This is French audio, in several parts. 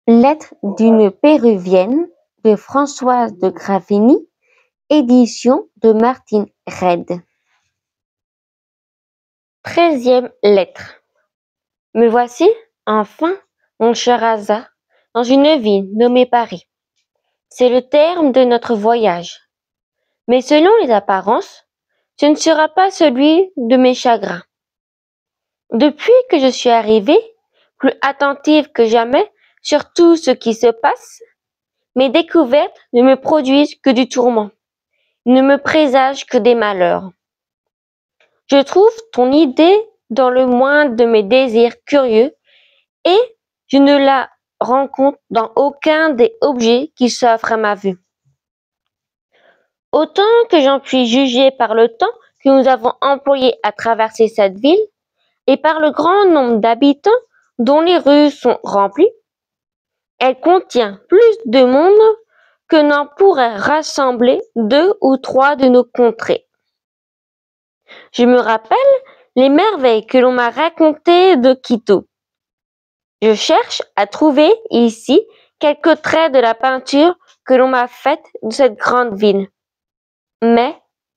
Lettre d'une Péruvienne de Françoise de Gravigny, édition de Martine Reid. 13e lettre. Me voici, enfin, mon cher Asa, dans une ville nommée Paris. C'est le terme de notre voyage. Mais selon les apparences, ce ne sera pas celui de mes chagrins. Depuis que je suis arrivée, plus attentive que jamais sur tout ce qui se passe, mes découvertes ne me produisent que du tourment, ne me présagent que des malheurs. Je trouve ton idée dans le moindre de mes désirs curieux et je ne la rencontre dans aucun des objets qui s'offrent à ma vue. Autant que j'en puis juger par le temps que nous avons employé à traverser cette ville et par le grand nombre d'habitants dont les rues sont remplies, elle contient plus de monde que n'en pourraient rassembler 2 ou 3 de nos contrées. Je me rappelle les merveilles que l'on m'a racontées de Quito. Je cherche à trouver ici quelques traits de la peinture que l'on m'a faite de cette grande ville. Mais,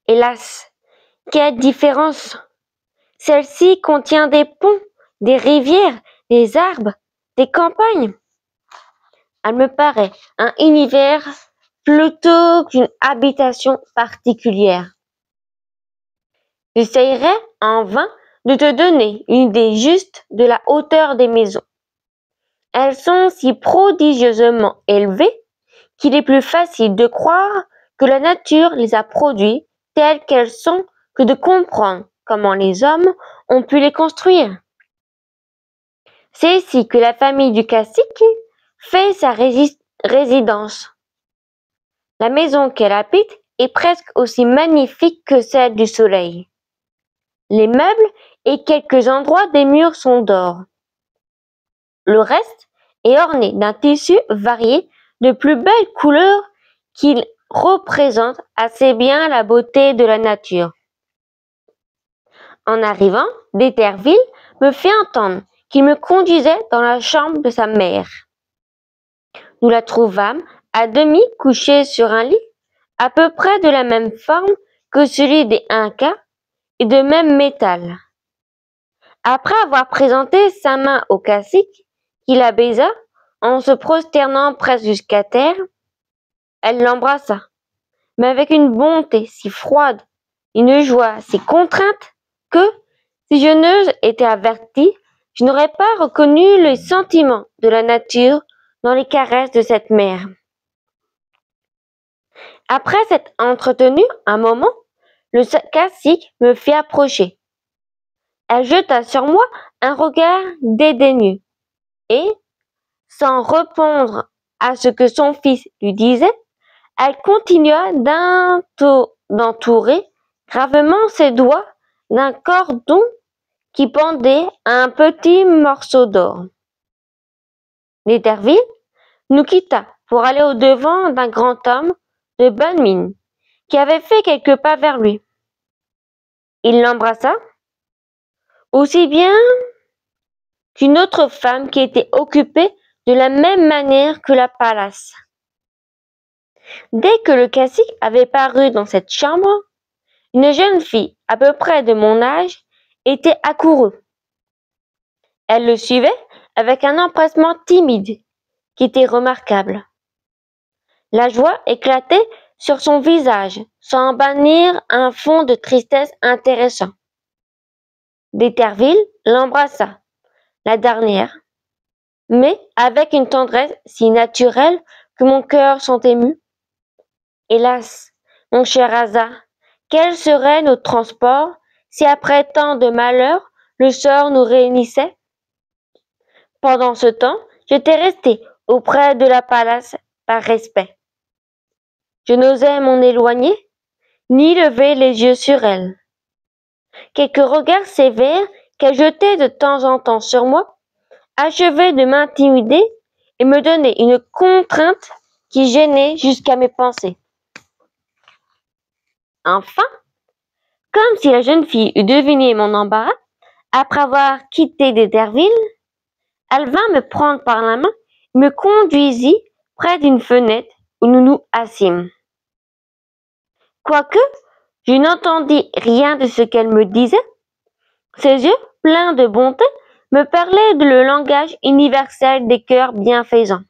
hélas, quelle différence! Celle-ci contient des ponts, des rivières, des arbres, des campagnes. Elle me paraît un univers plutôt qu'une habitation particulière. J'essayerai en vain de te donner une idée juste de la hauteur des maisons. Elles sont si prodigieusement élevées qu'il est plus facile de croire que la nature les a produites telles qu'elles sont que de comprendre comment les hommes ont pu les construire. C'est ici que la famille du cacique fait sa résidence. La maison qu'elle habite est presque aussi magnifique que celle du soleil. Les meubles et quelques endroits des murs sont d'or. Le reste est orné d'un tissu varié de plus belles couleurs qui représente assez bien la beauté de la nature. En arrivant, d'Éterville me fit entendre qu'il me conduisait dans la chambre de sa mère. Nous la trouvâmes à demi couchée sur un lit, à peu près de la même forme que celui des Incas et de même métal. Après avoir présenté sa main au cacique, qui la baisa en se prosternant presque jusqu'à terre, elle l'embrassa, mais avec une bonté si froide, une joie si contrainte que, si je n'eusse été avertie, je n'aurais pas reconnu les sentiments de la nature dans les caresses de cette mère. Après s'être entretenu un moment, le cacique me fit approcher. Elle jeta sur moi un regard dédaigneux et, sans répondre à ce que son fils lui disait, elle continua d'entourer gravement ses doigts d'un cordon qui pendait à un petit morceau d'or. D'Éterville nous quitta pour aller au-devant d'un grand homme de bonne mine qui avait fait quelques pas vers lui. Il l'embrassa, aussi bien qu'une autre femme qui était occupée de la même manière que la Pallas. Dès que le cacique avait paru dans cette chambre, une jeune fille à peu près de mon âge était accourue. Elle le suivait avec un empressement timide qui était remarquable. La joie éclatait sur son visage sans bannir un fond de tristesse intéressant. D'Éterville l'embrassa, la dernière, mais avec une tendresse si naturelle que mon cœur s'en émut. Hélas, mon cher Asa, quel serait notre transport si après tant de malheurs le sort nous réunissait? Pendant ce temps, j'étais resté auprès de la Pallas par respect. Je n'osais m'en éloigner, ni lever les yeux sur elle. Quelques regards sévères qu'elle jetait de temps en temps sur moi achevaient de m'intimider et me donnaient une contrainte qui gênait jusqu'à mes pensées. Enfin, comme si la jeune fille eût deviné mon embarras, après avoir quitté d'Éterville, elle vint me prendre par la main me conduisit près d'une fenêtre où nous nous assîmes. Quoique je n'entendis rien de ce qu'elle me disait, ses yeux, pleins de bonté, me parlaient le langage universel des cœurs bienfaisants.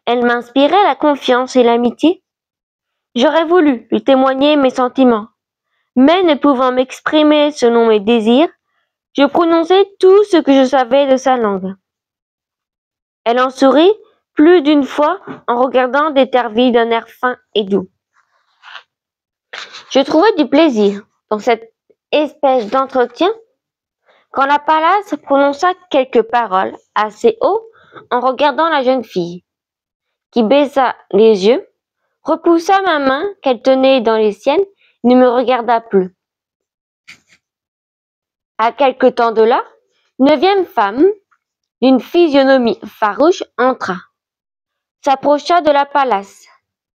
Elle m'inspirait la confiance et l'amitié. J'aurais voulu lui témoigner mes sentiments, mais ne pouvant m'exprimer selon mes désirs, je prononçai tout ce que je savais de sa langue. Elle en sourit plus d'une fois en regardant D'Eterville d'un air fin et doux. Je trouvais du plaisir dans cette espèce d'entretien quand la Pallas prononça quelques paroles assez haut en regardant la jeune fille, qui baissa les yeux, repoussa ma main qu'elle tenait dans les siennes et ne me regarda plus. À quelque temps de là, une neuvième femme, d'une physionomie farouche, entra, s'approcha de la Pallas,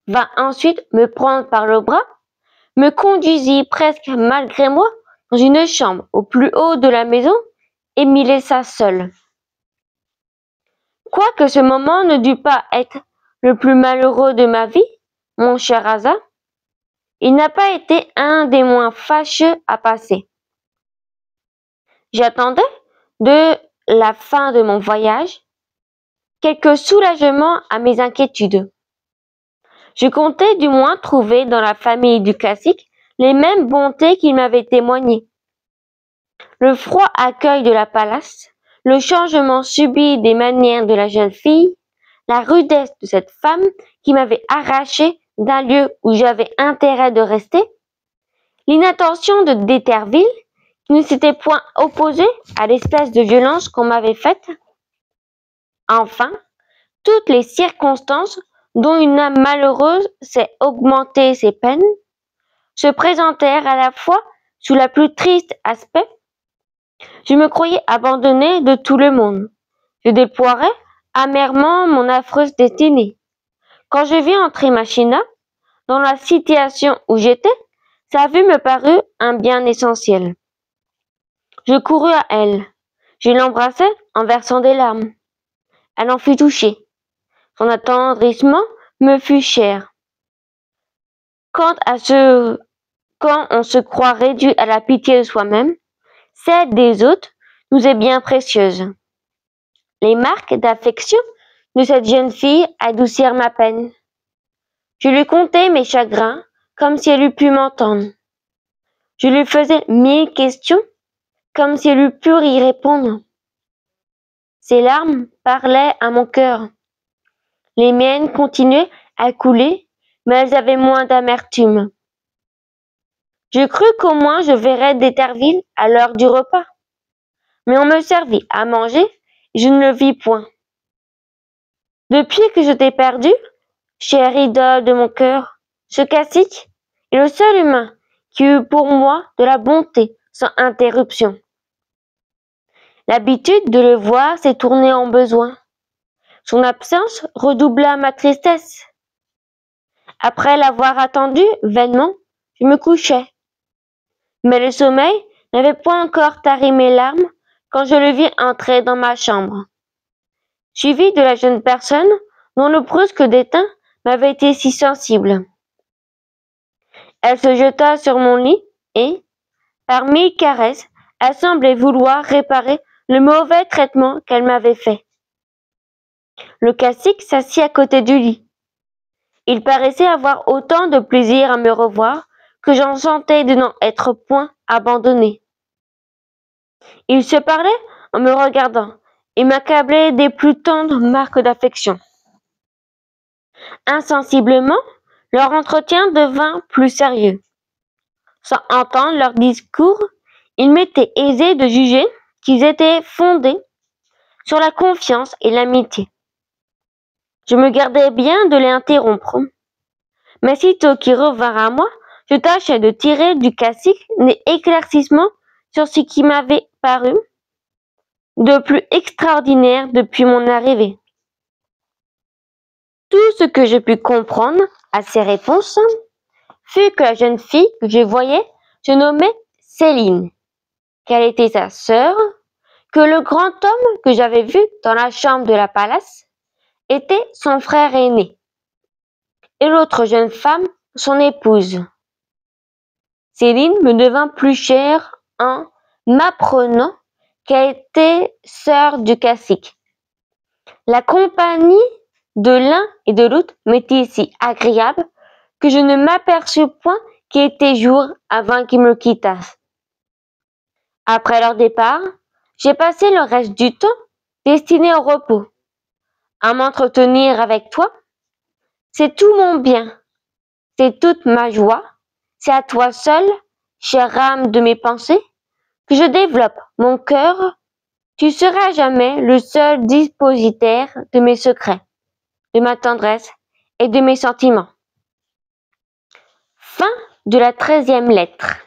vint ensuite me prendre par le bras, me conduisit presque malgré moi dans une chambre au plus haut de la maison et m'y laissa seule. Quoique ce moment ne dût pas être le plus malheureux de ma vie, mon cher Asa, il n'a pas été un des moins fâcheux à passer. J'attendais, de la fin de mon voyage, quelque soulagement à mes inquiétudes. Je comptais du moins trouver dans la famille du classique les mêmes bontés qu'il m'avait témoignées. Le froid accueil de la Pallas, le changement subit des manières de la jeune fille, la rudesse de cette femme qui m'avait arraché d'un lieu où j'avais intérêt de rester, l'inattention de D'Eterville qui ne s'était point opposée à l'espèce de violence qu'on m'avait faite, enfin, toutes les circonstances dont une âme malheureuse sait augmenter ses peines, se présentèrent à la fois sous la plus triste aspect. Je me croyais abandonnée de tout le monde. Je déplorais amèrement mon affreuse destinée. Quand je vis entrer Machina, dans la situation où j'étais, sa vue me parut un bien essentiel. Je courus à elle. Je l'embrassai en versant des larmes. Elle en fut touchée. Son attendrissement me fut cher. Quand on se croit réduit à la pitié de soi-même, celle des autres nous est bien précieuse. Les marques d'affection de cette jeune fille adoucirent ma peine. Je lui contai mes chagrins comme si elle eût pu m'entendre. Je lui faisais 1000 questions comme si elle eût pu y répondre. Ses larmes parlaient à mon cœur. Les miennes continuaient à couler, mais elles avaient moins d'amertume. Je crus qu'au moins je verrais D'Eterville à l'heure du repas. Mais on me servit à manger et je ne le vis point. Depuis que je t'ai perdu, chère idole de mon cœur, ce classique est le seul humain qui eut pour moi de la bonté sans interruption. L'habitude de le voir s'est tournée en besoin. Son absence redoubla ma tristesse. Après l'avoir attendu vainement, je me couchai. Mais le sommeil n'avait point encore tari mes larmes quand je le vis entrer dans ma chambre, suivi de la jeune personne dont le brusque dédain m'avait été si sensible. Elle se jeta sur mon lit et, par 1000 caresses, elle semblait vouloir réparer le mauvais traitement qu'elle m'avait fait. Le classique s'assit à côté du lit. Il paraissait avoir autant de plaisir à me revoir que j'en sentais de n'en être point abandonné. Il se parlait en me regardant et m'accablait des plus tendres marques d'affection. Insensiblement, leur entretien devint plus sérieux. Sans entendre leur discours, il m'était aisé de juger qu'ils étaient fondés sur la confiance et l'amitié. Je me gardais bien de les interrompre, mais sitôt qu'ils revinrent à moi, je tâchais de tirer du classique des éclaircissements sur ce qui m'avait paru de plus extraordinaire depuis mon arrivée. Tout ce que je pus comprendre à ces réponses fut que la jeune fille que je voyais se nommait Céline, qu'elle était sa sœur, que le grand homme que j'avais vu dans la chambre de la Palace était son frère aîné, et l'autre jeune femme son épouse. Céline me devint plus chère en m'apprenant qu'elle était sœur du cacique. La compagnie de l'un et de l'autre m'était si agréable que je ne m'aperçus point qu'il était jour avant qu'ils me quittassent. Après leur départ, j'ai passé le reste du temps destiné au repos, à m'entretenir avec toi. C'est tout mon bien, c'est toute ma joie, c'est à toi seul, chère âme de mes pensées, que je développe mon cœur. Tu seras jamais le seul dispositaire de mes secrets, de ma tendresse et de mes sentiments. Fin de la 13e lettre.